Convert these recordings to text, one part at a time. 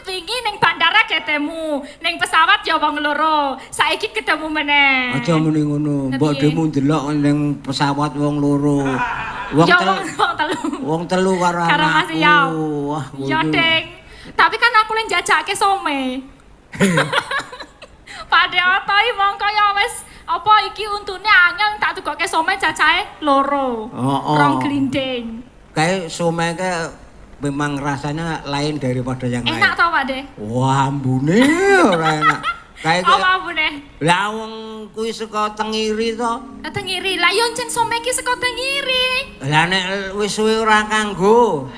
wingi ning bandara ketemu, ning pesawat ya wong loro. Saiki ketemu meneh. Aja muni ngono, mbok dhewe ndelok ning pesawat wong loro. Wong telu. Wong telu karo anakku. Wah, ya Ding. Tapi kan aku lek njajake some. Padahal toy mongko ya wis apa iki untune angel tak tukoke some cacahe loro. Rong glinding. Kayak some memang rasanya lain daripada yang lain. Enak tau Pak De? Wah, ambune ora enak. Kayak apa ambune? Lah wong kuwi saka Tengiri to. Tengiri. Lah yo jen some iki saka Tengiri. Lah nek wis suwe ora kanggo.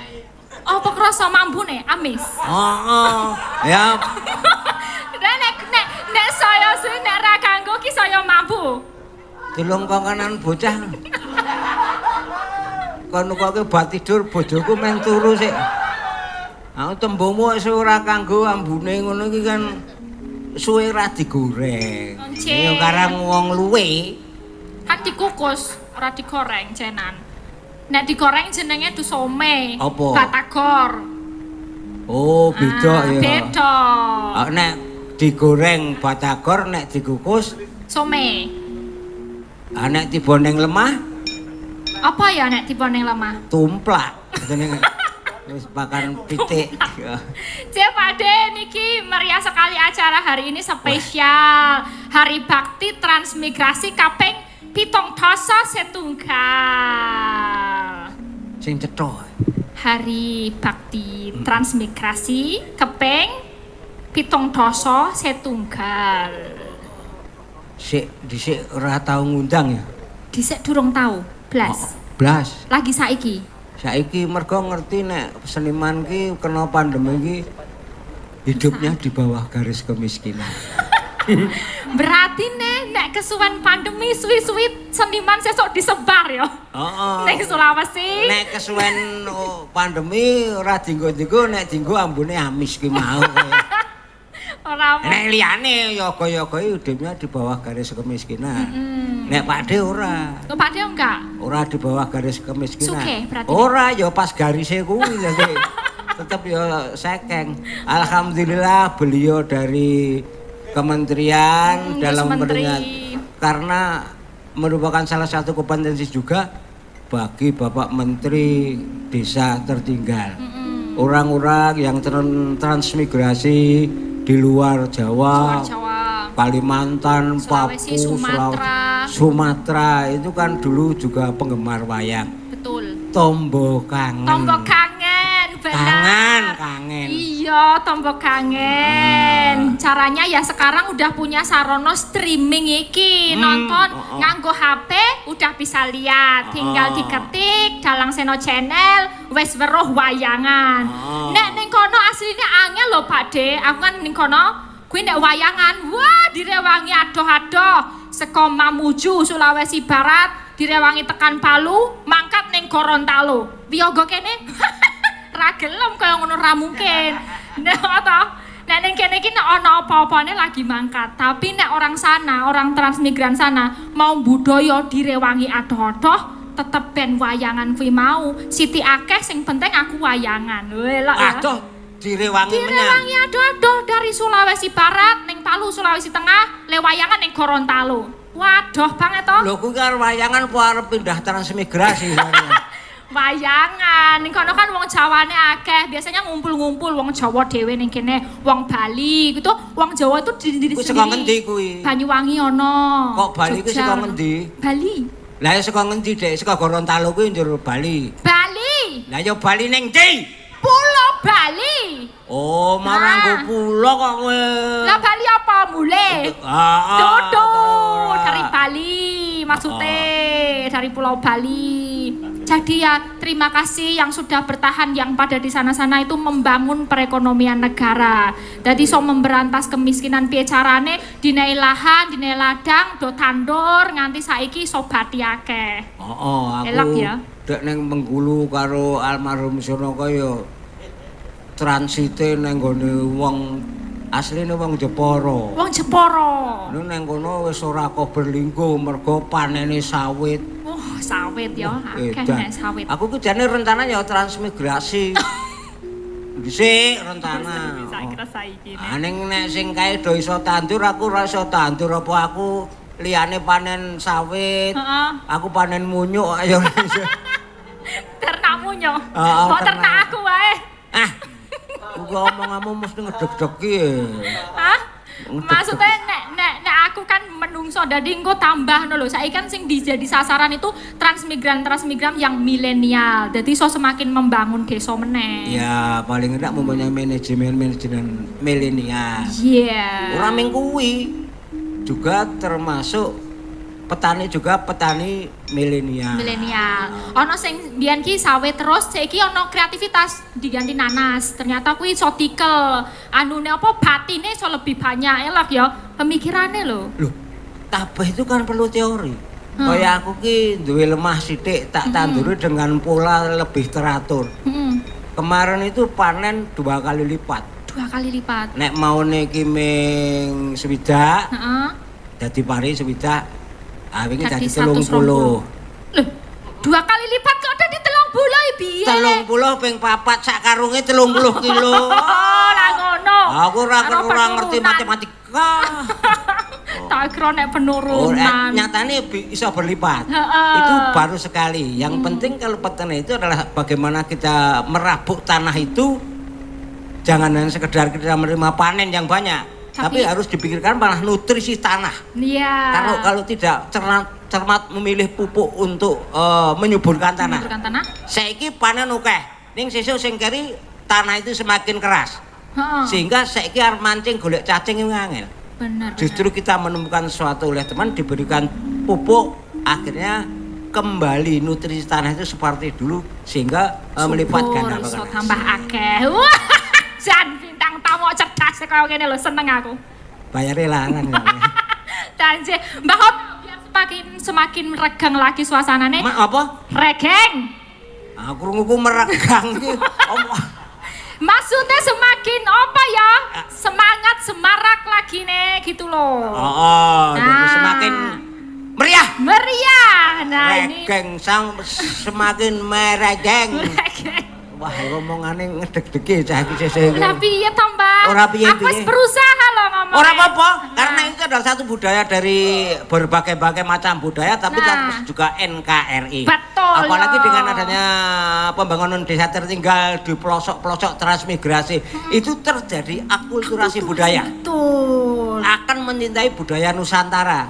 Apa krasa mambune amis? Heeh. Ya. Nek saya suwe nek ra kanggo ki saya mampu. Delong kongonan bocah. Kono kok bab tidur bojoku men turu sik. Aku tembungmu wis ora kanggo ambune ngono iki kan suwe ra digoreng. Ya karang wong luwe. Kan dikukus, ora digoreng jenan. Nek digoreng jenenge dusome. Batagor. Oh, beda ya. Beda. Nek digoreng batagor, nek dikukus some. Nek tiba ning lemah apa ya nek tiba ning lemah? Tumplak. Jenenge wis pakan pitik. Cek Pade niki meriah sekali acara hari ini spesial Hari Bakti Transmigrasi kaping 7 setunggal. Sing cetha. Hari Bakti Transmigrasi kaping 7 setunggal. Sik dhisik ora tau ngundang ya. Dhisik durung tau. Blas. Lagi saiki. Saiki mergo ngerti nek seniman ki kena pandemi ki hidupnya di bawah garis kemiskinan. Berarti nek kesuwen pandemi suwi-suwi seniman sesuk disebar ya. Ning Sulawesi. Nek kesuwen pandemi ora dinggo-dinggo nek dinggo ambune amis ki mau. Ora. Nek liyane yoga-yoga hidupnya di bawah garis kemiskinan. Nek Pakde ora. Kok Pakde enggak? Ora di bawah garis kemiskinan. Sugih berarti. Ora ya pas garise kuwi jadi tetep ya sekeng. Alhamdulillah beliau dari kementerian dalam karena merupakan salah satu kompetensi juga bagi Bapak Menteri Desa Tertinggal. Orang-orang yang transmigrasi di luar Jawa. Kalimantan, Sulawesi, Papua, Sumatera itu kan dulu juga penggemar wayang. Betul. Tombo kangen. Tombo kangen, benar. Kangen. Iya, tombo kangen. Caranya ya sekarang udah punya sarono streaming iki, nonton nganggo HP udah bisa lihat, tinggal diketik Dalang Seno Channel wis weruh wayangan. Nek ning kono asline angel lho Pak De, aku kan ning kono kuwi nek wayangan, wah direwangi adoh-adoh saka Mamuju Sulawesi Barat, direwangi tekan Palu, mangkat ning Gorontalo. Wiyaga kene ra gelem kaya ngono ra mungkin. Nek to, nek ning kene iki nek ana apa-apane lagi mangkat, tapi nek orang sana, orang transmigran sana mau budaya direwangi adoh-adoh tetep ben wayangan kuwi mau. Siti akeh sing penting aku wayangan. Welok ya. Direwangi adoh-adoh dari Sulawesi Barat ning Palu Sulawesi Tengah le wayangan ning Gorontalo. Waduh banget to. Lho kuwi karo wayangan apa arep pindah transmigrasi. Wayangan ning kono kan wong Jawane akeh, biasanya ngumpul-ngumpul wong Jawa dhewe ning kene, wong Bali gitu. Wong Jawa itu diri-diri sendiri. Kuwi saka ngendi kuwi? Banyuwangi ono. Kok Bali kuwi saka ngendi? Bali. Lah saka ngendi, Dek? Saka Gorontalo kuwi njero Bali. Bali. Lah ya Bali ning ndi? Pulau Bali. Oh, marang pulau kok kowe. Lah Bali apa mule? Dodo dari Bali maksudnya, dari Pulau Bali. Jadi ya terima kasih yang sudah bertahan, yang pada di sana-sana itu membangun perekonomian negara. Jadi so memberantas kemiskinan piye carane, dinai lahan, dinai ladang, do tandur nganti saiki sobati akeh. Aku elak ya. Dek neng Bengkulu karo almarhum sono kaya transite neng gone wong asline wong Jepara. Wong Jepara. Neng kono wis ora kok berlinggo mergo panene sawit. Oh, sawit ya, akeh nek sawit. Aku ku jane rencana ya transmigrasi. Dhisik rencana. Saiki saiki. Ning nek sing kae do iso tandur aku ora iso tandur apa aku liyane panen sawit. Heeh. Aku panen munyuk ayo. Ternak munyo. Heeh, Kok ternak aku wae. Ah. Ku omonganmu mesti ngedeg-degi. Hah? Maksudnya nek aku kan menungso dadi engko tambah no lho. Saiki kan sing jadi sasaran itu transmigran yang milenial. Jadi so semakin membangun desa meneh. Ya, paling enggak mempunyai manajemen milenial. Iya. Ora mung kuwi. Juga termasuk petani milenial. Ono sing biyen ki sawit terus, saiki ono kreativitas diganti nanas. Ternyata kuwi iso tikel. Anune apa batine iso lebih banyak elok ya. Pemikirane lho. Loh, kabeh itu kan perlu teori. Kayak aku ki duwe lemah sithik tak tanduri dengan pola lebih teratur. Kemarin itu panen 2 kali lipat. 2 kali lipat. Nek maune ki ming swidak, Heeh. dadi pari swidak. Ah wingi dadi 120. 30. Loh, 2 kali lipat kok dadi 30 piye? 30 ping 4 sak karunge 30 kilo. Oh, lah ngono. Aku ora ngerti penurunan. matematika. Tak kira nek penurunan. Nyatane bisa berlipat. Heeh. Itu baru sekali. Yang penting kalau petani itu adalah bagaimana kita merabuk tanah itu jangan hanya sekedar kita menerima panen yang banyak. Tapi harus dipikirkan malah nutrisi tanah. Iya. Kalau tidak cermat memilih pupuk untuk menyuburkan tanah. Saiki panen akeh. Ning sesuk sing keri tanah itu semakin keras. Sehingga saiki arep mancing golek cacing yang angel. Benar. Justru kita menemukan sesuatu oleh teman diberikan pupuk akhirnya kembali nutrisi tanah itu seperti dulu sehingga melipat ganda iso tambah akeh. Wah, jan bintang tamu cerdas kaya ngene lho, seneng aku. Bayare larang. Tanje, Mbah Hop biar semakin regang lagi suasanane. Apa? Regeng. Aku krunguku meregang iki. Maksudnya semakin apa ya? Semangat semarak lagi nih gitu loh. Jadi semakin meriah. Nah ini regeng semakin meregeng. Wah, ngomongane ngedeg-degi cah iki sesuk. Ora piye to, Mbak? Ora piye. Aku wis berusaha loh ngomong. Ora apa-apa, karena itu adalah satu budaya dari berbagai-bagai macam budaya tapi juga NKRI. Betul. Apalagi dengan adanya pembangunan desa tertinggal di pelosok-pelosok transmigrasi, itu terjadi akulturasi budaya. Betul. Akan mencintai budaya Nusantara.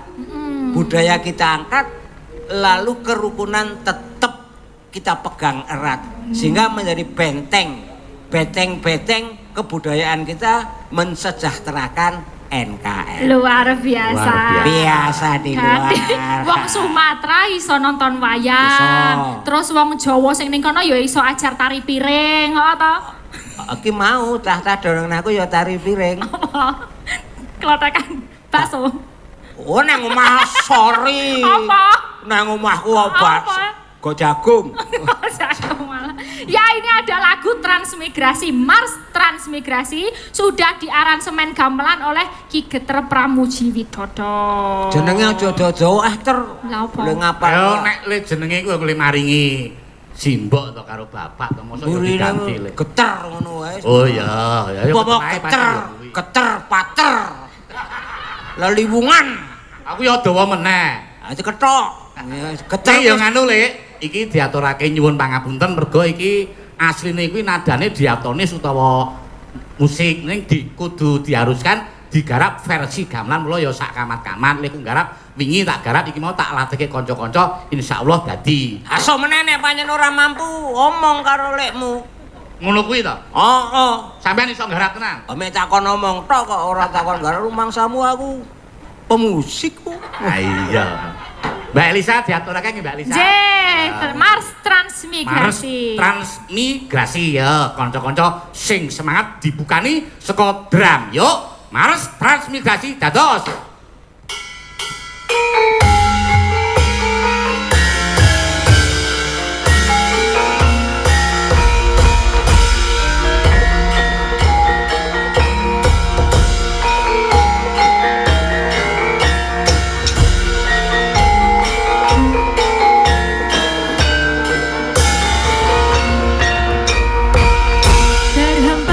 Budaya kita angkat, lalu kerukunan tetap kita pegang erat sehingga menjadi benteng kebudayaan kita mensejahterakan NKRI. Luar biasa. Biasa di luar. Wong Sumatera iso nonton wayang. Terus wong Jawa sing ning kono ya iso ajar tari piring, kok to? Iki mau tah dorong aku ya tari piring. Klotekan bakso. Oh nang omah sorry. Apa? Nang omahku bakso. Go jagung. Ya ini ada lagu Transmigrasi, Mars Transmigrasi sudah diaransemen gamelan oleh Ki Geter Pramuji Widodo. Jenenge aja dawa ter. Lha apa? Lha ngapa? Ayo nek le jenenge kuwi le maringi simbok to karo bapak to mosok yo diganti le. Geter ngono wae. Oh iya, ya apa geter pater. Leliwungan. Aku yo dawa meneh. Ah diketok. Geter yo nganu le. Iki diaturake nyuwun pangapunten mergo iki asline kuwi nadane diatonis utawa musik ning kudu diharuskan digarap versi gamelan mula ya sak kamat-kamat lek nggarap wingi tak garap iki mau tak latihke kanca-kanca insyaallah dadi. Aso meneh nek pancen ora mampu omong karo lekmu. Ngono kuwi to? Heeh. Sampeyan iso nggarap tenan. Ame takon omong tok kok ora takon garap rumangsamu aku pemusik kok. Ah iya. Mbak Elisa diaturake nggih Mbak Elisa. Mars Transmigrasi. Mars Transmigrasi ya, kanca-kanca sing semangat dibukani saka drum. Yuk, Mars Transmigrasi dados. Terhempas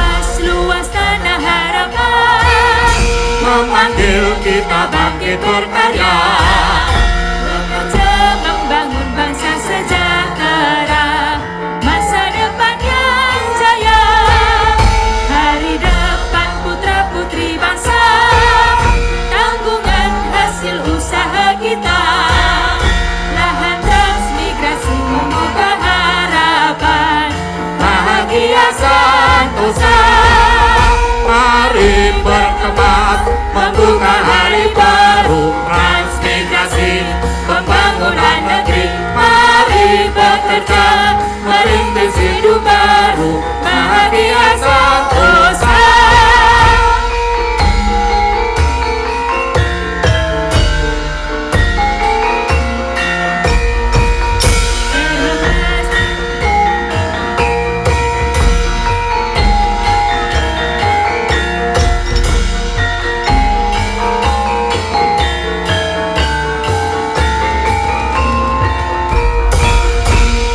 bangkit berkarya, bekerja membangun bangsa sejahtera, masa depan yang jaya, hari depan putra-putri bangsa, tanggungan hasil usaha kita, lahan transmigrasi membuka harapan, bahagia sentosa. Mari berkemas membuka hari baru, transmigrasi pembangunan negeri. Mari bekerja merintis hidup baru, bahagia sentosa.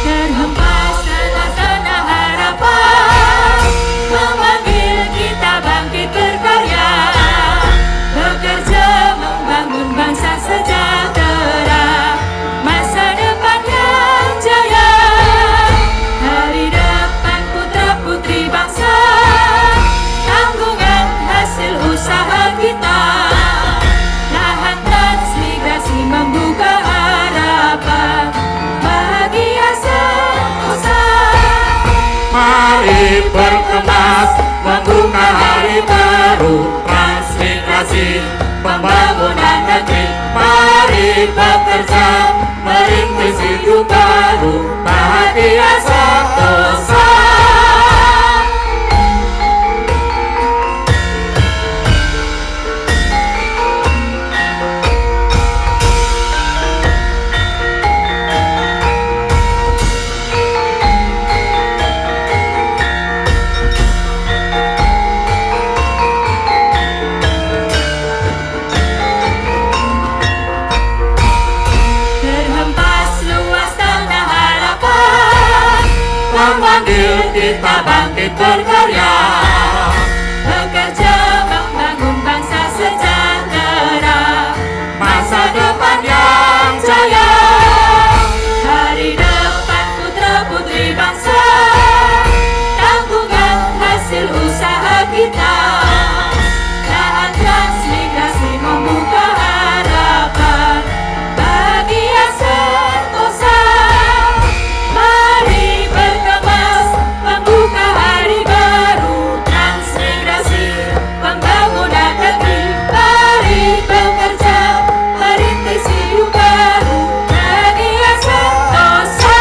Terhempas tanah-tanah harapan, memanggil kita bangkit berkarya, bekerja membangun bangsa sejahtera, masa depan yang jaya, hari depan putra-putri bangsa, tanggungan hasil usaha kita, lahan transmigrasi membuka harapan, bahagia sentosa. Mari berkemas membuka hari baru, transmigrasi pembangunan negeri. Mari bekerja merintis hidup baru, bahagia sentosa. Terhempas luas tanah harapan, Memanggil kita bangkit berkarya, bekerja membangun bangsa sejahtera, masa depan yang jaya. hari depan putra-putri bangsa, tanggungan hasil usaha kita, lahan transmigrasi membuka harapan, bahagia sentosa. Mari berkemas membuka hari baru, transmigrasi pembangunan negeri. Mari bekerja merintis hidup baru, bahagia sentosa.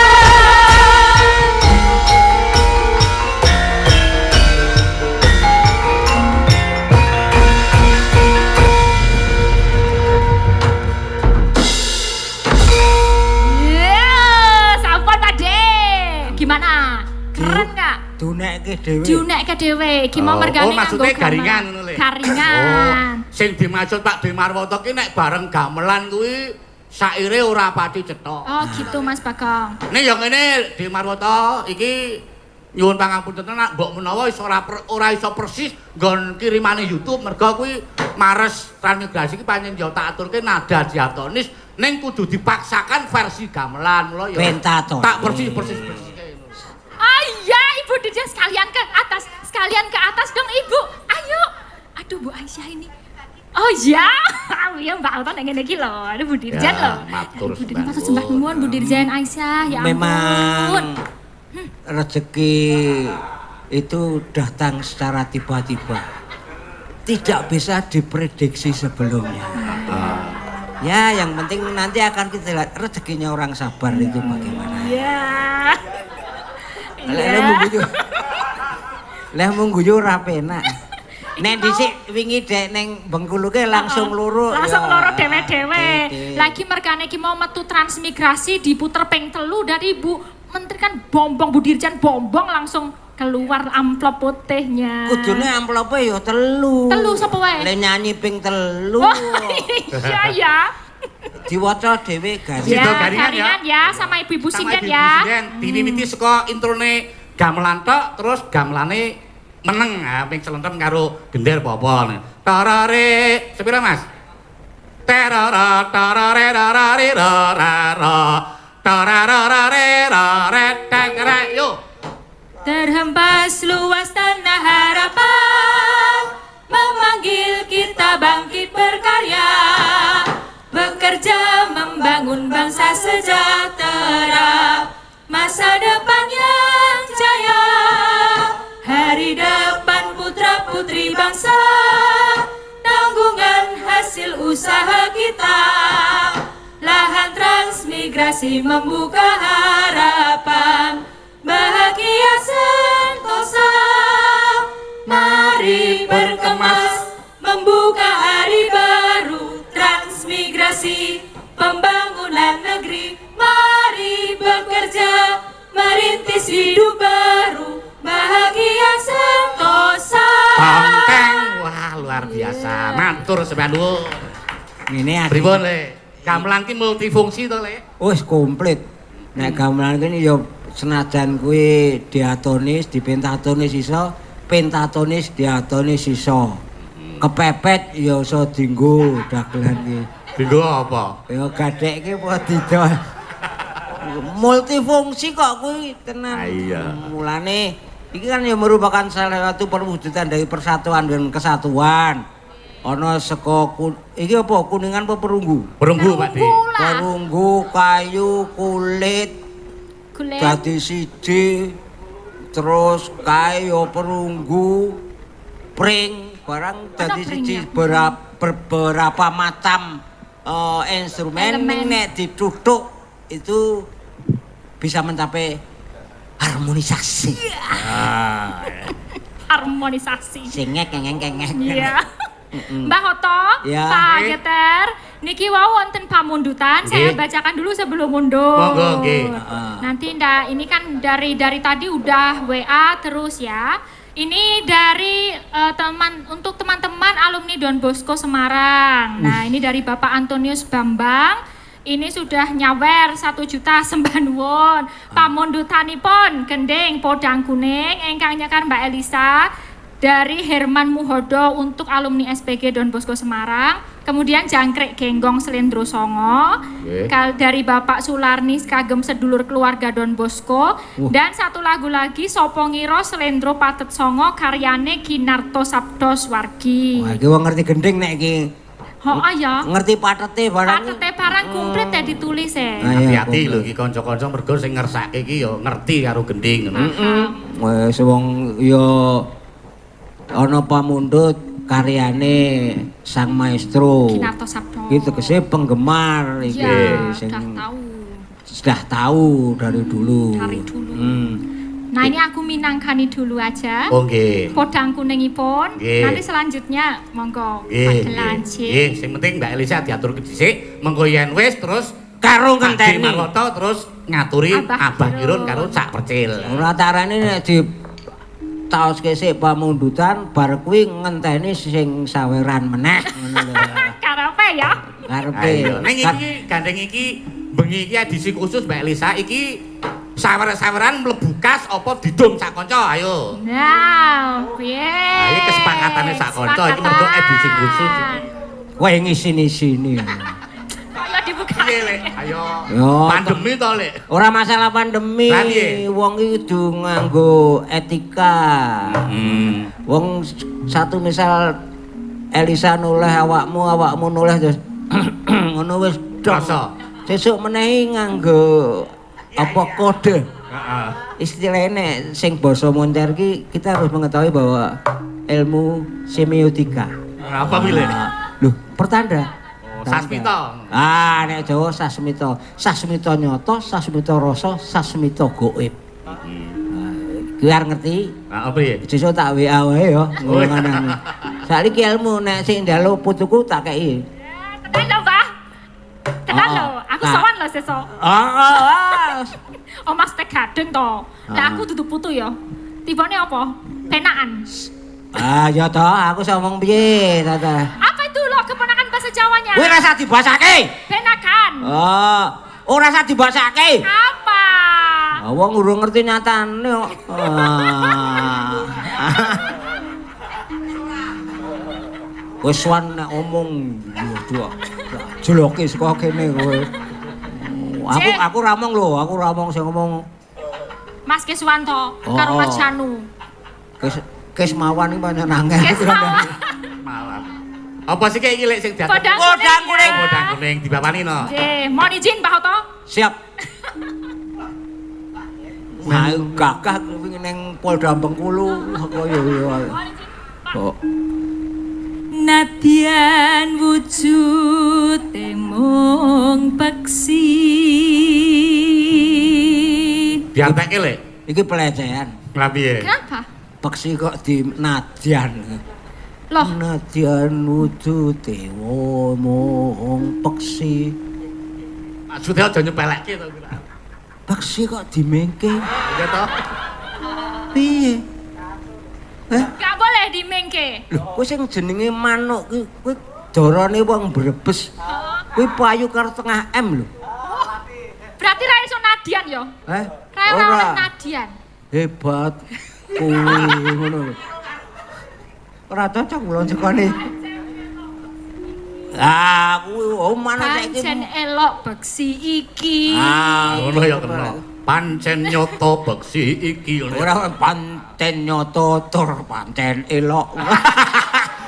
Ya, sampun Pak De. Gimana? Keren nggak? Dunekke dhewe. Diunekke dhewe, iki mau mergane Oh, maksudnya nganggo garingan gamelan. ngono le. Garingan. Sing dimaksud Pak Demarwoto ki nek bareng gamelan kuwi saire ora pati cetok. Oh, gitu Mas Bagong. Nek ya ngene Demarwoto iki nyuwun pangapunten tenan mbok menawa iso ora iso persis nggon kirimane YouTube mergo kuwi mares transmigrasi ki pancen yo tak aturke nada diatonis ning kudu dipaksakan versi gamelan mula yo. Pentaton. Tak persis. Oh iya, Ibu Dirjen sekalian ke atas dong Ibu. Ayo. Aduh Bu Aisyah ini. Oh iya, ya Mbak Alton yang ngene iki lho. Aduh Bu Dirjen Ya, lho. matur Bu Dirjen matur sembah nuwun Bu Dirjen Aisyah. Ya ampun. Memang rezeki itu datang secara tiba-tiba. Tidak bisa diprediksi sebelumnya. Ya, yang penting nanti akan kita lihat rezekinya orang sabar itu bagaimana. Iya. Lek mungguyu. Lek mungguyu ora penak. Nek dhisik wingi dek ning Bengkulu ke langsung loro. Langsung ya. loro dewe-dewe. Dede. Lagi mergane iki mau metu transmigrasi diputer ping 3 dari Ibu Menteri kan bombong Bu Dirjen bombong langsung keluar amplop putihnya. Kudune amplope ya 3. 3 sapa wae? Lek nyanyi ping 3. Oh, iya ya. Diwaca dhewe garis. Sido Ya, garingan garingan ya sama Ibu-ibu Sama sinden Ibu ya. Sinden diwiwiti saka introne gamelan tok terus gamelane meneng ping celentem karo gender apa-apa. Tarare, sepira Mas? terara tararerararerara tararararerara yo. Terhempas luas tanah harapan, memanggil kita bangkit berkarya, bekerja membangun bangsa sejahtera, masa depan yang jaya, hari depan putra putri bangsa, tanggungan hasil usaha kita, lahan transmigrasi membuka harapan, bahagia sentosa, mari berkemas membuka hari baru, transmigrasi pembangunan negeri, mari bekerja merintis hidup baru, bahagia sentosa. Bangkeng, wah luar biasa, matur sampeyan nuwun. Ngene aku. Pripun Le? Gamelan ki multifungsi to Le? Wis komplit. Nek gamelan kene ya senajan kuwi diatonis, dipentatonis iso, pentatonis, diatonis iso. Kepepet ya iso dienggo dagelan ki. Dienggo apa? Ya gadhekke apa didol. Multifungsi kok kuwi tenan. Iya. Mulane iki kan ya merupakan salah satu perwujudan dari persatuan dan kesatuan. Ana saka iki apa kuningan apa perunggu? Perunggu Pak Di. Perunggu, kayu, kulit dadi siji, terus kayu perunggu, pring barang dadi siji, beberapa macam instrumen nek dituthuk itu bisa mencapai harmonisasi. Harmonisasi. Sing ngeng. Iya. Mbak Hoto, Ya. Pak Geter, niki wau wonten pamundutan, saya bacakan dulu sebelum mundur. Monggo, nggih. Nanti ini kan dari tadi udah WA terus ya. Ini dari untuk teman-teman alumni Don Bosco Semarang. Nah, ini dari Bapak Antonius Bambang. Ini sudah nyawer 1 juta sembah nuwun. Pamundutanipun gending podang kuning ingkang nyekan Mbak Elisa. Dari Herman Muhodo untuk alumni SPG Don Bosco Semarang, kemudian jangkrik genggong Selendro Songo, dari Bapak Sularni kagem sedulur keluarga Don Bosco, dan satu lagu lagi Sopo Ngiro Selendro Patet Songo karyane Kinarto Sabdo Swargi. Wah, iki wong ngerti gending nek iki. Oh ya. Ngerti patete barang. Patete barang komplit ya ditulis ya. Hati-hati lho iki kanca-kanca mergo sing ngersake iki ya ngerti karo gending ngono. Wes wong ya ana pamundhut karyane sang maestro. Kinarto Sabdo. Iki tegese penggemar iki Ya, sing sudah tahu dari dulu. Dari dulu. Nah, ini aku minangkani dulu aja. Oh nggih. Podang kuningipun. Nggih. Nanti selanjutnya monggo Nggih. Padelanci. Nggih, sing penting Mbak Elisa diaturke dhisik, mengko yen wis terus Karo Pak ngenteni. Marwoto terus ngaturi Abah Abah Kirun Kirun. karo Cak Percil. Ora tarane nek di taoske sik pamundutan bar kuwi ngenteni sing saweran meneh ngono lho. Karepe ya. Karepe. Ayo, ning iki gandeng iki bengi iki edisi khusus Mbak Elisa iki sawer-saweran mlebu kas apa didum sak kanca ayo. Nah, piye? Nah, iki kesepakatane sak kanca iki mergo edisi khusus iki. Kowe ngisi-sini. Kaya dibuka. Piye Lek? Ayo. Yo, Pandemi to Lek. ora masalah pandemi. Lah, piye? Wong iki kudu nganggo etika. Wong satu misal Elisa noleh awakmu noleh terus ngono wis Rasa. Sesuk menehi nganggo apa kode. Heeh. Istilahnya sing basa moncer ki kita harus mengetahui bahwa ilmu semiotika. Apa kuwi Lek? Loh, pertanda. Sasmita. Nek Jawa sasmita. Sasmita nyata, sasmita rasa, sasmita gaib. Kuwi arep ngerti? Heeh, piye? Sesuk tak WA wae ya ngomonane. Saiki ilmu nek sing njaluk putuku tak kei. Tenan lho, Mbah. Tenan lho, aku sowan lho sesuk. Oh, Mas Tegaden to. Nek aku dudu putu ya. Tibane apa? Penaan. Ya toh, aku ngomong piye ta. Apa itu loh keponakan bahasa Jawanya? Kowe ora usah dibasake. Penakan. Ora usah dibasake. Apa? Wong urung ngerti nyatane kok. Wis wan nek omong yo. Jloke saka kene kowe. Aku ramong lho, aku ramong sing ngomong Mas Kiswanto karo Mas Janu. Kes mawon iki pancen angel. Malam. Apa sih iki lek sing diatur? Podang kuning. Podang kuning dibapani no. Nggih, mohon izin Pak Oto. Siap. Nah, gagah kuwi ning Polda Bengkulu kaya ya. Kok Nadyan wujud mung peksi. Dianteke lek. iki pelecehan. Lah piye? Kenapa? Peksi kok di nadyan. Loh, Nadyan wujute mung peksi. Maksudnya aja nyepelekke to kira. Peksi kok dimengke. Ya toh? Piye? gak boleh dimengke. Lho, kowe sing jenenge manuk ki kowe darane wong Brebes. Kowe payu karo tengah M lho. Berarti ra iso Nadian yo. Ra ora Nadian. Hebat. Kowe ngono lho. Ora cocok lho jekane. Ah, kuwi omane saiki. Pancen elok beksi iki. Ah, Ngono ya kena. Pancen nyoto beksi iki ngono. ora pancen nyoto tur pancen elok.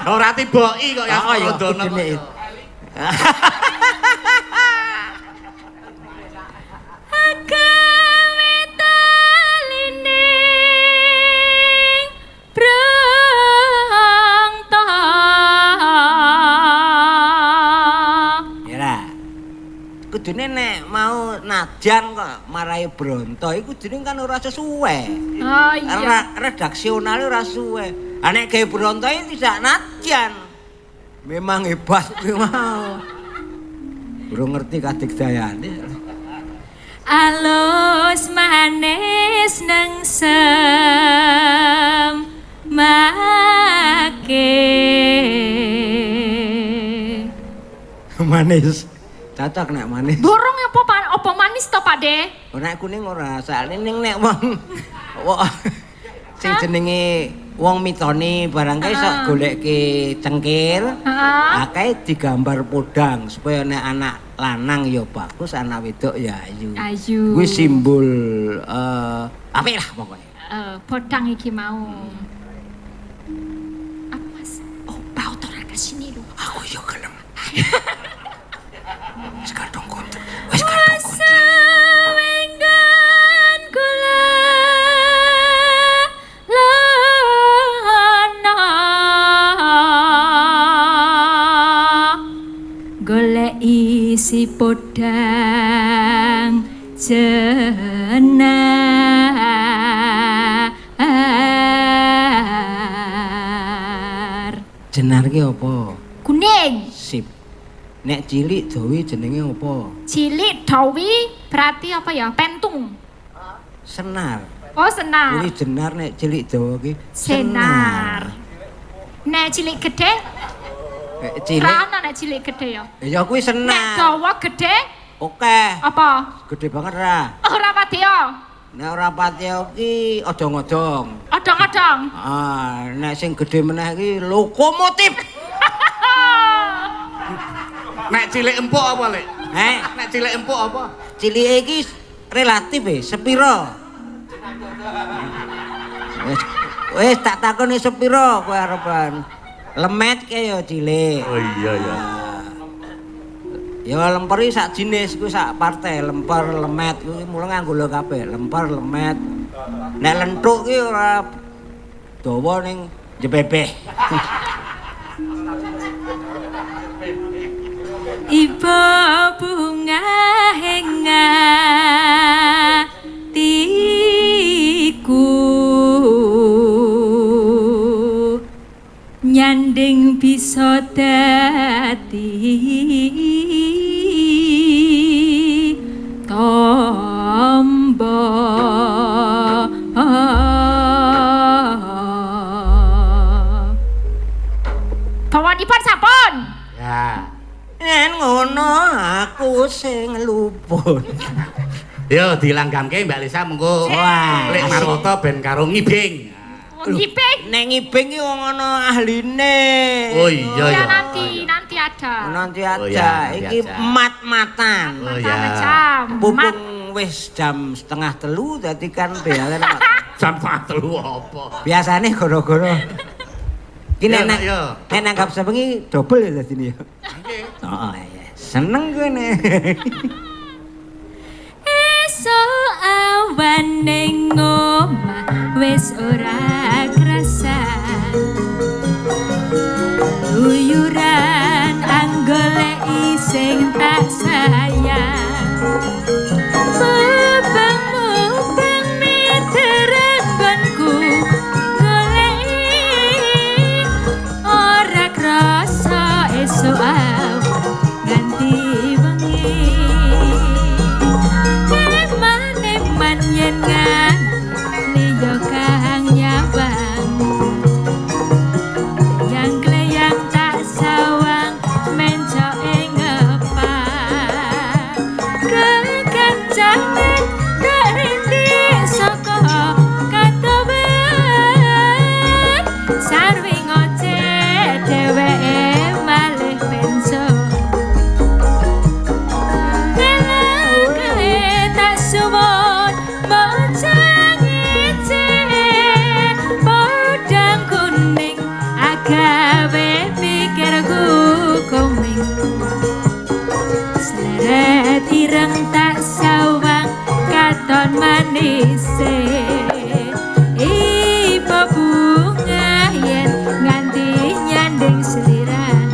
Ora tiboki kok ya dono. Agawe talining brangta. Ya. Kudune nek mau nadyan kok marai Bronto iku kudune kan ora sesuai. Oh iya. Karena redaksionalnya ora suwe. Nek gawe Bronto iki tidak nadyan. Memang hebat kuwi mau. Urung ngerti kadigdayane. Alus manis nang sem make. Manis. Cocok nek manis. Borong apa manis to Pak De? Nek kuning ora, sakne ning nek wong sing jenenge wong mitoni barang kae iso goleke cengkir. Heeh. Akeh digambar podang supaya nek anak lanang ya bagus, anak wedok ya ayu. Ayu. Kuwi simbol apik lah pokoknya. Podang iki mau. Apa Mas? Oh, Pak Oto ra kesini lho. Aku ya gelem. Wis kadung kontrak. Wis kadung kontrak. Sawenggan kula lana golek isi podang jenar Jenar ki apa? kuning. Sip. Nek cilik dawi jenenge apa? Cilik dawi berarti apa ya? Pentung. Senar. Oh, senar. Kuwi jenar nek cilik dawa ki Senar. Nek cilik gede, Cilik. ra ono nek cilik gede ya. Ya kuwi Nek senar. dawa gede, Oke. apa? Gede banget ra. Ora pati ya. Nek ora patio ki odong-odong. Odong-odong. Ah, nek sing gede meneh ki lokomotif. Nek cilik empuk apa lek? Nek cilik empuk apa? Cilike iki relatif sepiro? Wis tak takoni sepiro kowe arepan. Lemet ke ya cilik. Oh iya ya. Ya lemper iki sak jenis kuwi sak partai, lemper, lemet kuwi mula nganggo lho kabeh, lemper, lemet. Nek lenthuk ki ora dawa ning jebebeh. Ibu bunga henga tiku nyanding bisa dadi tombo. Bawanipun sampun. Ya. Yen ngono aku sing luput. Yo dilanggamke Mbak Lisa mengko Wah, lek Marwata ben karo ngibing. Ngiping. Nek ngibing ki wong ana ahline. Oh iya Ya ya. nanti ada. Nanti Oh, ada. ya, Iki ada. mat-matan. Oh, Mata ya. jam. Mat. Pupung wis jam 2:30 dadi kan bealen. Jam 3 apa? Biasane gara-gara iki Ya, nek ya. nek nanggap sebengi double ya dadine ya. Nggih. Oh iya. Seneng kene. Esuk awan ning omah wis ora krasa. Uyuran anggoleki sing tak sayang. Mubeng-mubeng miterenggonku goleki ora krasa esuk awan nganti wengi. Eman-eman yen nganti liya kang nyawang. Yang kleyang tak sawang mencoke ngepak. Kekancangan tak rintik saka katoban. Sarwi ngoceh dheweke malih benso. Kele tak suwon mojang ijin podang kuning agawe pikirku kuming. Sleret ireng tak sawang katon manise. Ipo bunga yen nganti nyanding seliran.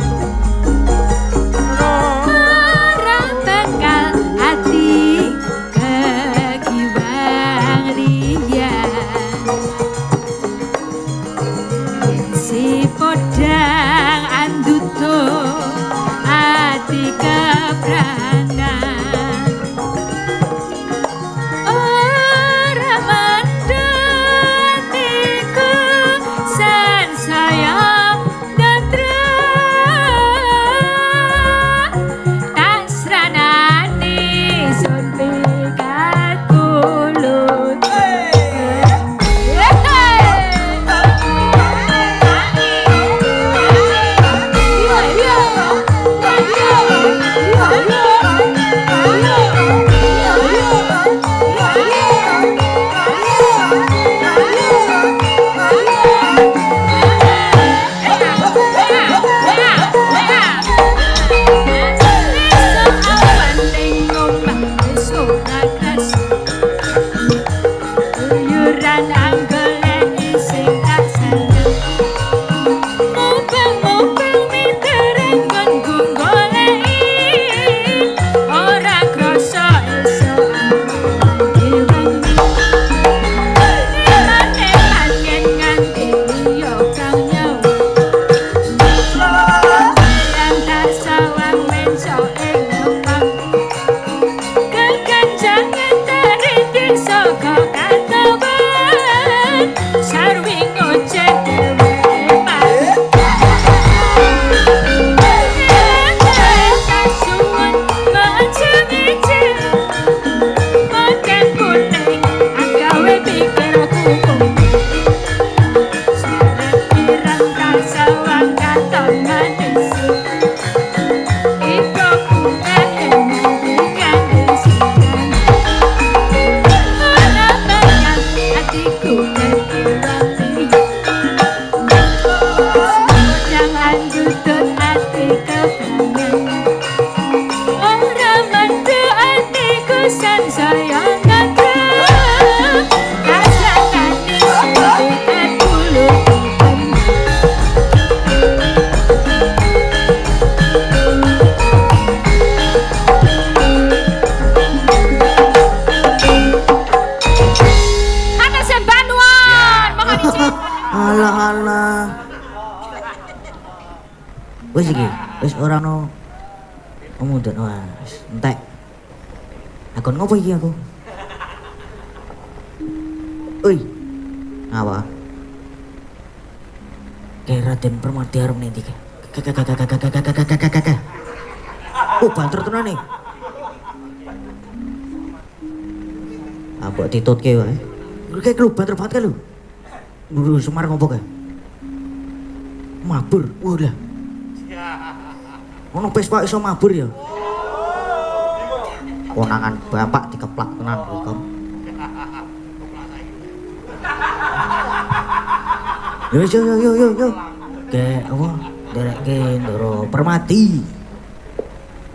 Ora bakal ati kekiwang liyan. Yen si podang anduto ati kebranan. Ora mandhet atiku sansaya datra. Tak sranani sun pikat kulut. Uyuran anggoleki sing tak seneng. Mubeng-mubeng miterenggonku goleki ora krasa esuk nganti wengi. Eman-eman yen nganti liya kang nyawang. Yang tak sawang mencoke ngepang. Kekancangan tak rintik saka katoban. Sarwi ngoceh dheweke malih. Tak suwun mojang ijin podang kuning agawe pikirku kuming. Sleret ireng tak sawang katon manise. Iku bunga emang digandeng siang. Ora bakal atiku kekiwang liyan. Jangan duduk ati kebangan. Ora mantu atiku sansaya ngagrem. Kasangane suntikan kulutan. Anak sembanuan, mohon izin. Alah. Wis iki, wis ora ono omudun wis entek. Akon ngopo iki aku? Oi. Apa? Kayak Raden Permati arep ning ndi? Oh, banter tenan nih. Abok ditutke wae. Kayak lu banter banget kan lu. Lu Semar ngopo kae? Mabur. Udah. Ono Vespa iso mabur ya. Konangan bapak dikeplak tenan kowe, Kom. Yo. Ke apa? Dereke Ndoro Permati.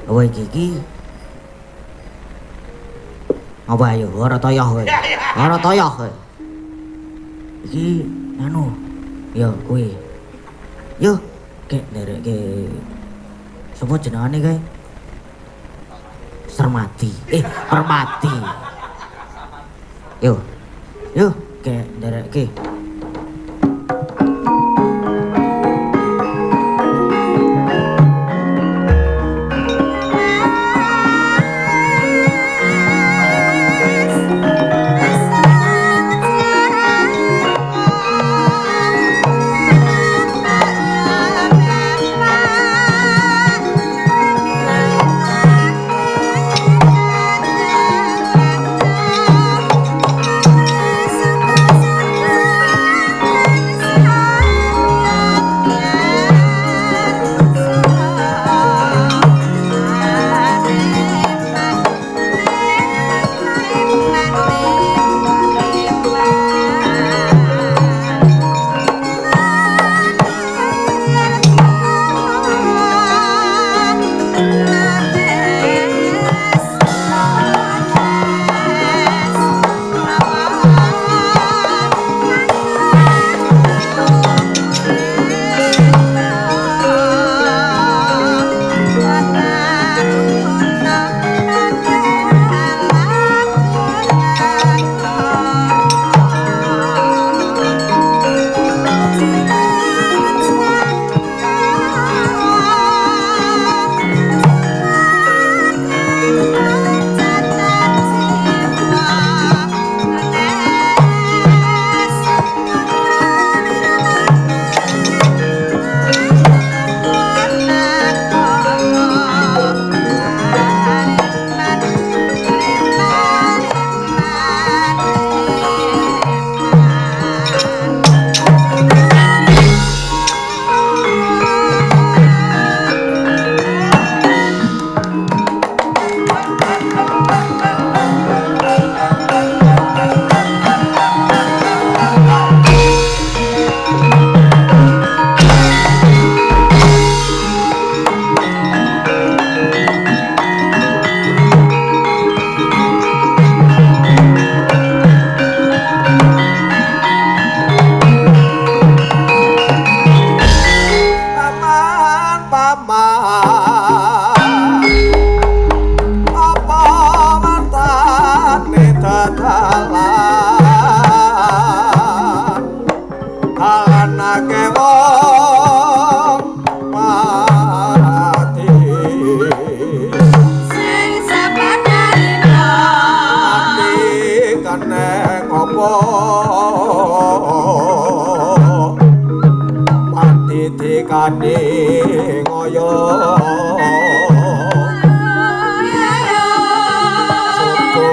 Apa iki? Apa ayo ora toyoh kowe. Ora toyoh kowe. Iki anu. Yo kowe. Yo, kek dereke sapa jenengane kae? Sermati. Permati. Yo, kek dereke. Kane ngoyo Suku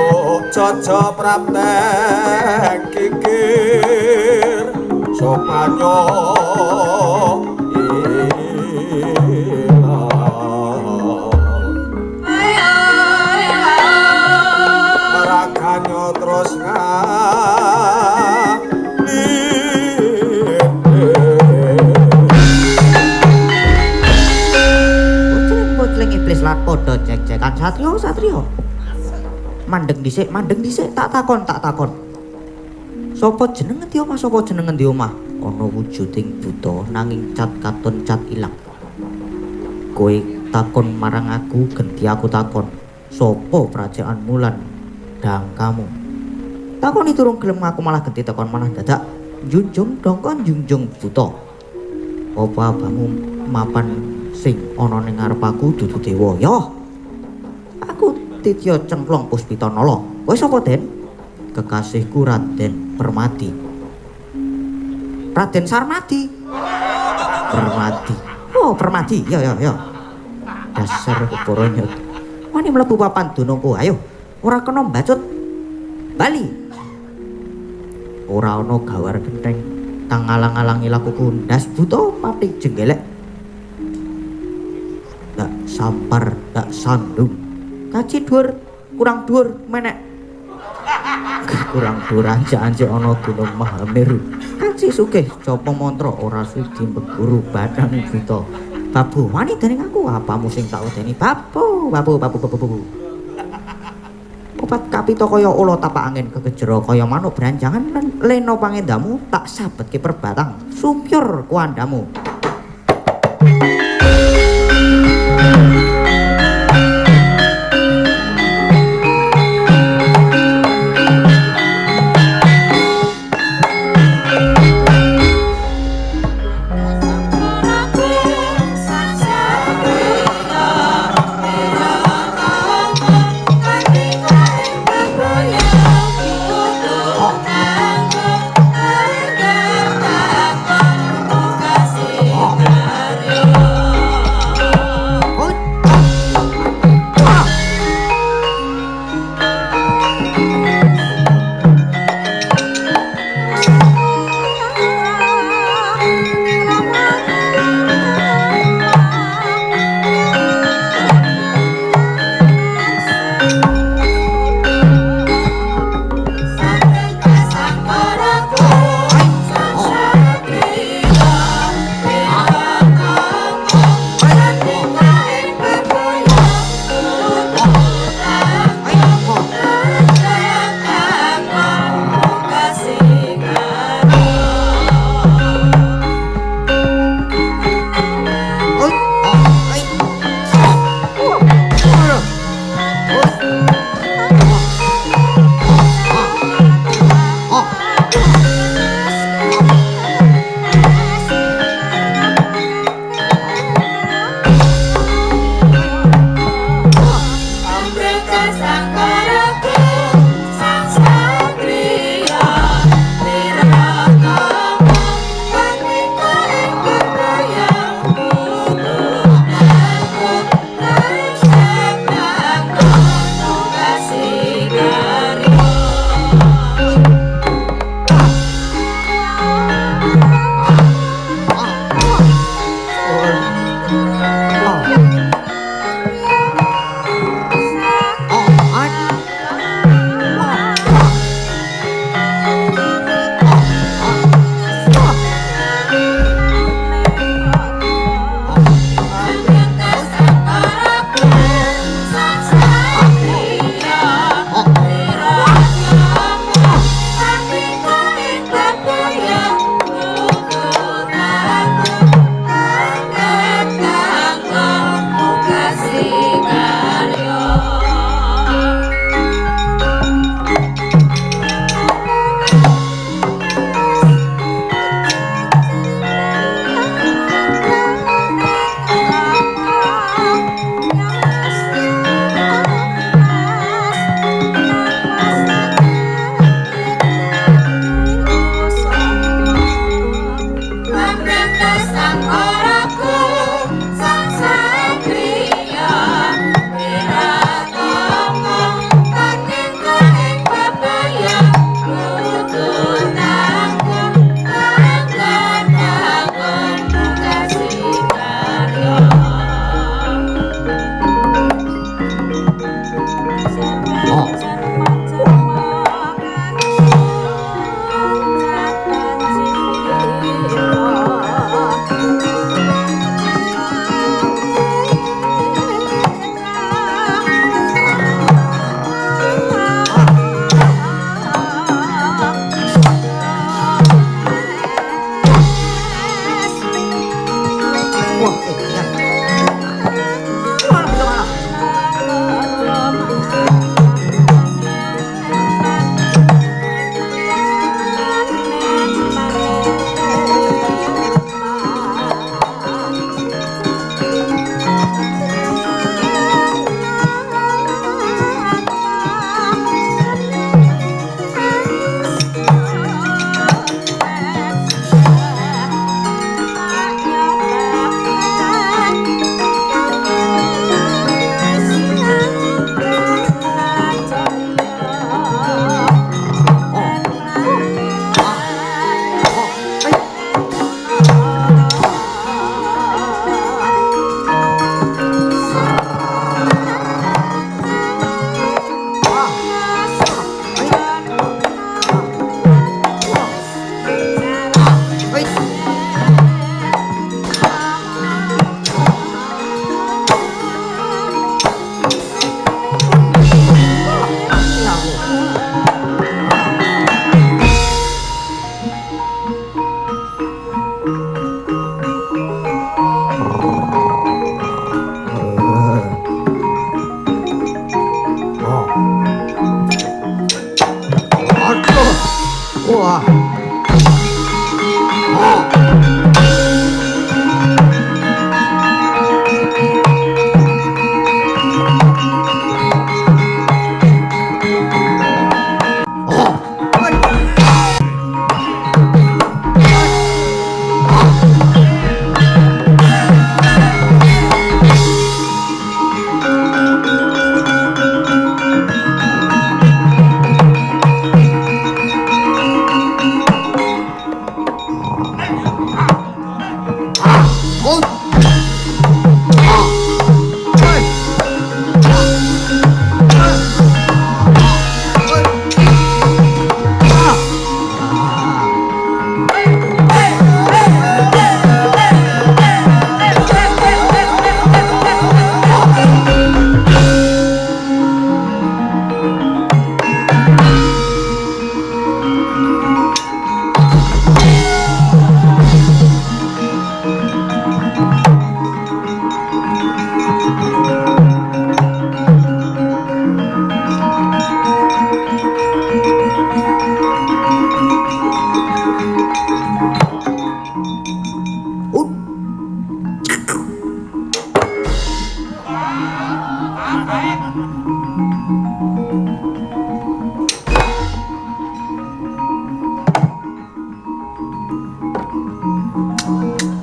Jojo Praptek kikir Sopanyo Merakanyo terus lan padha cek-cekan satrio mandeng dhisik tak takon sapa jeneng ngendi omah ana wujuding buta nanging cat katon cat ilang kowe takon marang aku genti aku takon sapa prajaanmu lan dangkamu takoni turung gelem aku malah genti takon malah dadak junjung dongkon junjung buta apa abamu mapan sing ana ning ngarep aku dudu dewa ya aku Titya Cengklong Puspitanala kowe sapa Den kekasihku Raden Permati Raden Sarmadi Permati oh Permati ya dasar keborone wani mlebu papan dunungku ayo ora kena mbacut bali ora ana gawar genteng kang ngalang-alangi lakuku ndas buta mati jenggelek sampar tak sandung. Kaci dhuwur kurang dhuwur menek. Kurang dhuwur anjek-anjek ana Gunung Mahameru. Kaci sugih japa mantra ora sudi mbeguru badan buta. Babu wani dening aku apamu sing tak wedeni babu. Opat kapita kaya ula tapak angin kekejero kaya manuk branjangan leno pangendamu tak sabetke perbatang sumpyur kuandamu.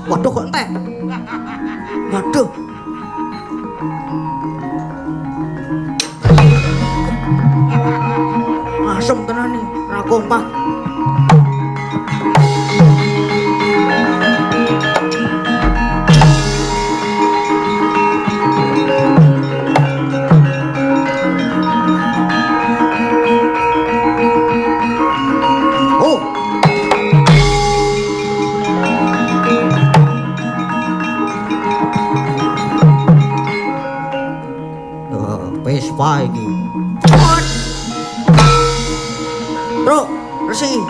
Waduh kok entek. Waduh. Asem tenan nih, ra kompak. Vespa iki. Bro, resi.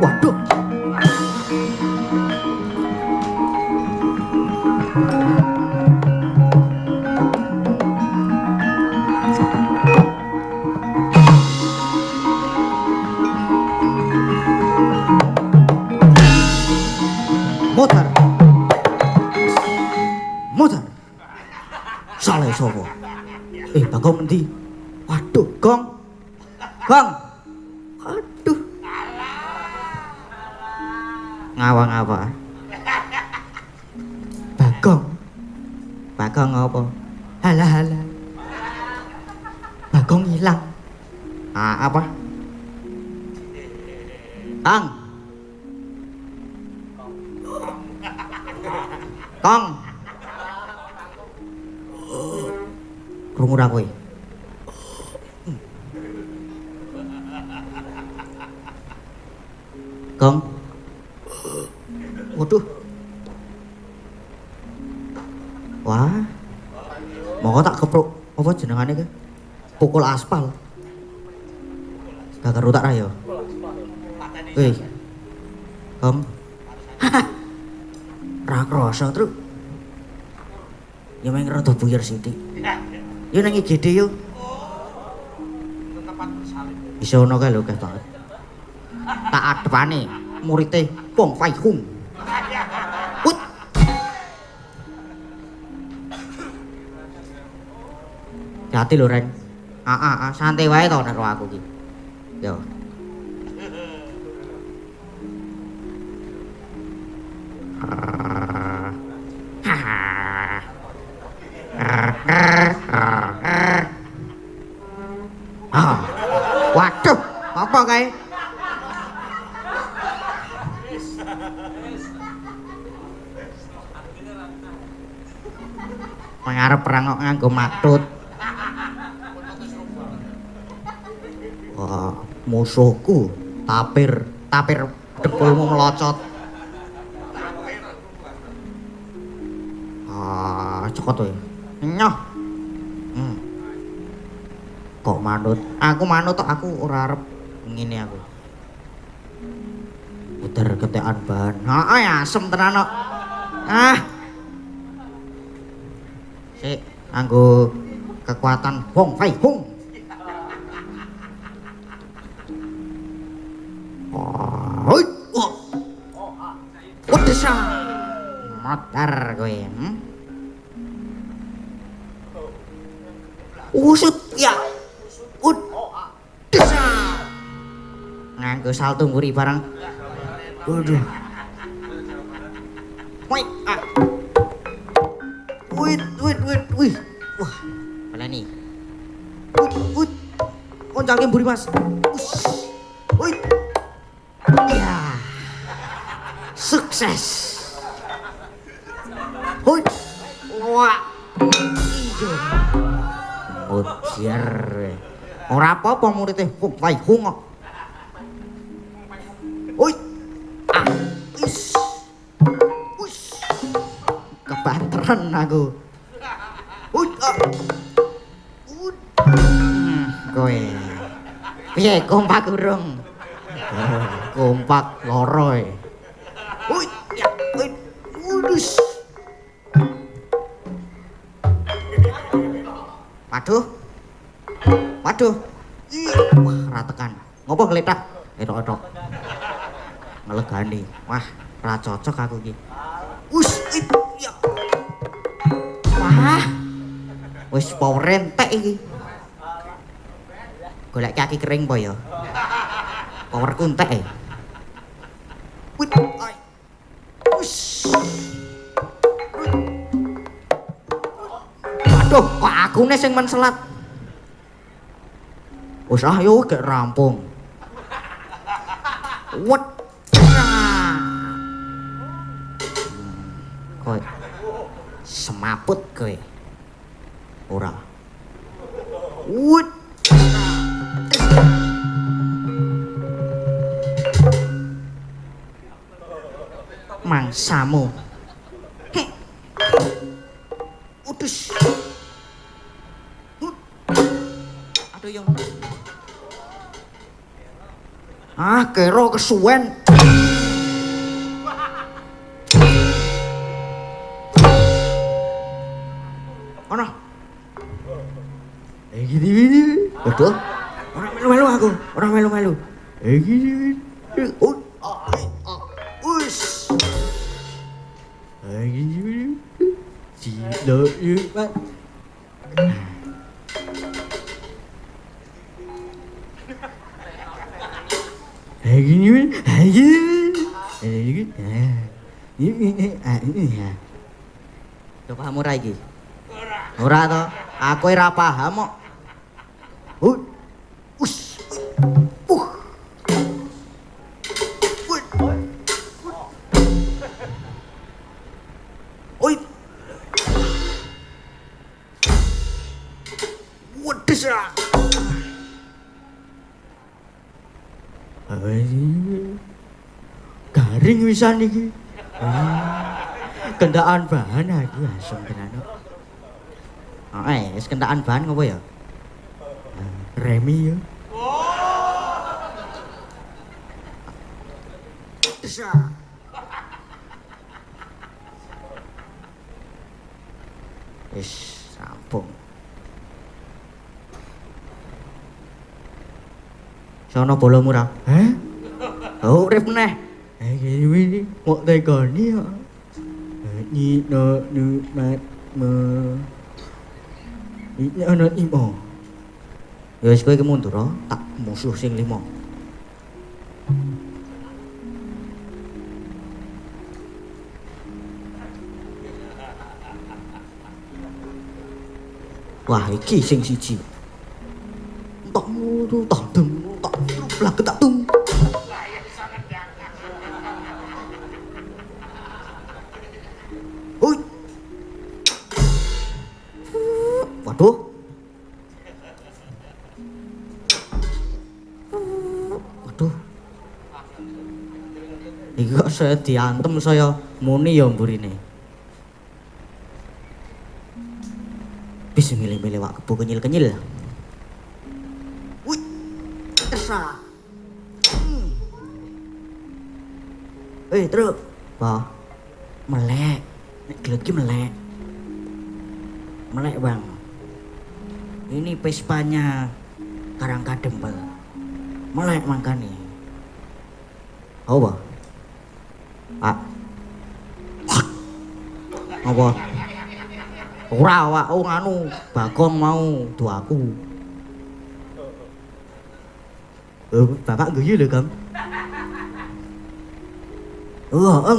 Waduh. Motor. Motor. Salah sapa? Bagong endi? Waduh, Gong. Gong. Aduh. Ngawang-apa? Bagong. Bagong apa? Halah. Bagong hilang. Apa? Kang. Kong. Krungu ra kowe? Kong. Waduh. Wah. Moko tak kepruk apa jenengane ke? Pukul aspal. Gak karo tak ra ya. Weh. Kong. Ra krasa, Truk. Ya meng rada buyar sithik. Yo nang IGD yo. Bisa ono kae lho, banget. Tak adepane murite Pong Fai Hung. Ut. Hati lho, Ren. Santai wae to karo aku iki. Yo. Waduh, apa kae? Mengarep perang kok nganggo matut. Wah, musuhku tapir dengkulmu melocot. Cokot wae. Nyoh. Kok manut? Aku manut tok, aku ora arep ngene aku. Puter ketekan bahan. Heeh, asem tenan kok. Sik, nganggo kekuatan Hong Fai Hung. Hoi. Wedesa. Motor kowe. Usut ya. Desa. Nganggo salto mburi bareng. Waduh. Wait. Wih. Wah, balani. Wih. Onjalke mburi Mas. Wih. Ya. Sukses. Wih. Wah. Ijo. Ujar. Ora apa-apa muridé Hung Fai Hung kok. Wih. Kebanteran aku. Kowe. Piye kompak urung? Kompak loro e. Udus. Waduh. Wah, ra tekan. Ngopo gletak? Etok-etok. Ngelegani. Wah, ra cocok aku iki. Ya. Wah. Wis power entek iki. Golek kaki kering po ya. Powerku entek e. Waduh, kok akune sing menselat. Wis ayo gek rampung. Wet. Kowe semaput kowe. Ora. Wet. Mangsamu. Udus. Aduh yang. Kero kesuwen. Ono. Gini. Betul. Orang melu-melu aku. Orang melu-melu. Gini. Us. Gini. Cilo yuk, Pak. Gini. Coba kamu ora iki? Ora to. Aku ora paham kok. Us. Oi. Wedes ah. Garing wisan iki. Kendaan bahan aku asem tenan. Wis kendaan bahan ngopo ya? Remi ya. Desa. Wis rampung. Sono bolomu ra? Hah? Oh, urip meneh. Iki mok tekoni kok. Nyi no nu mat me. Iki ana imo. Ya wis kowe ki mundur tak musuh sing 5. Wah, iki sing siji. Tak muru tak dem tak blak tak tung. Oi. Waduh. Iki kok saya diantem saya muni ya mburine. Bisa milih-milih wak kebu kenyil-kenyil. Wih, tersa. Terus, bah, melek, nek gelegi melek, melek bang. Ini Vespanya Karang Kadempel, melek makanya. Oh bah, pak, apa? Ora wak, nganu, Bagong mau doaku. Bapak guyu lho Kang.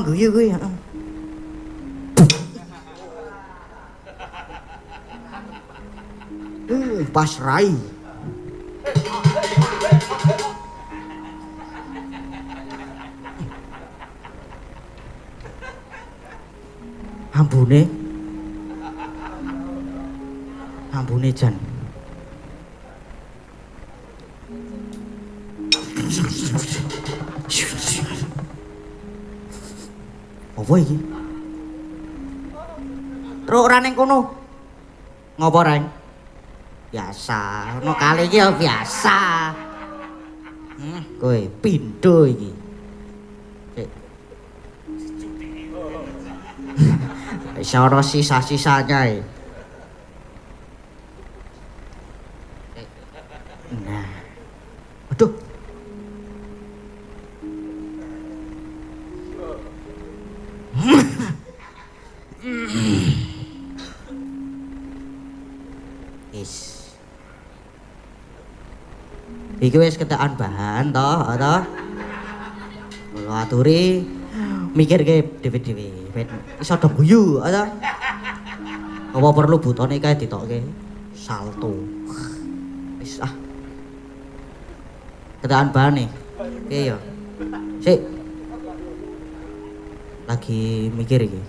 Guyu gue ya. Pas rai. Ambune jan. Apa iki? Terus ora ning kono. Ngopo, Reng? Biasa, ono kali iki ya biasa. Kowe pindho iki. Wis ora sisa-sisanya e. Nah. Aduh. Iki wis ketekan bahan toh. Kula aturi mikirke dhewe-dhewe. Iso do guyu toh. Apa perlu butone kae ditokke salto. Wis ketekan bahan nih. Oke ya. Sik. Lagi mikir iki.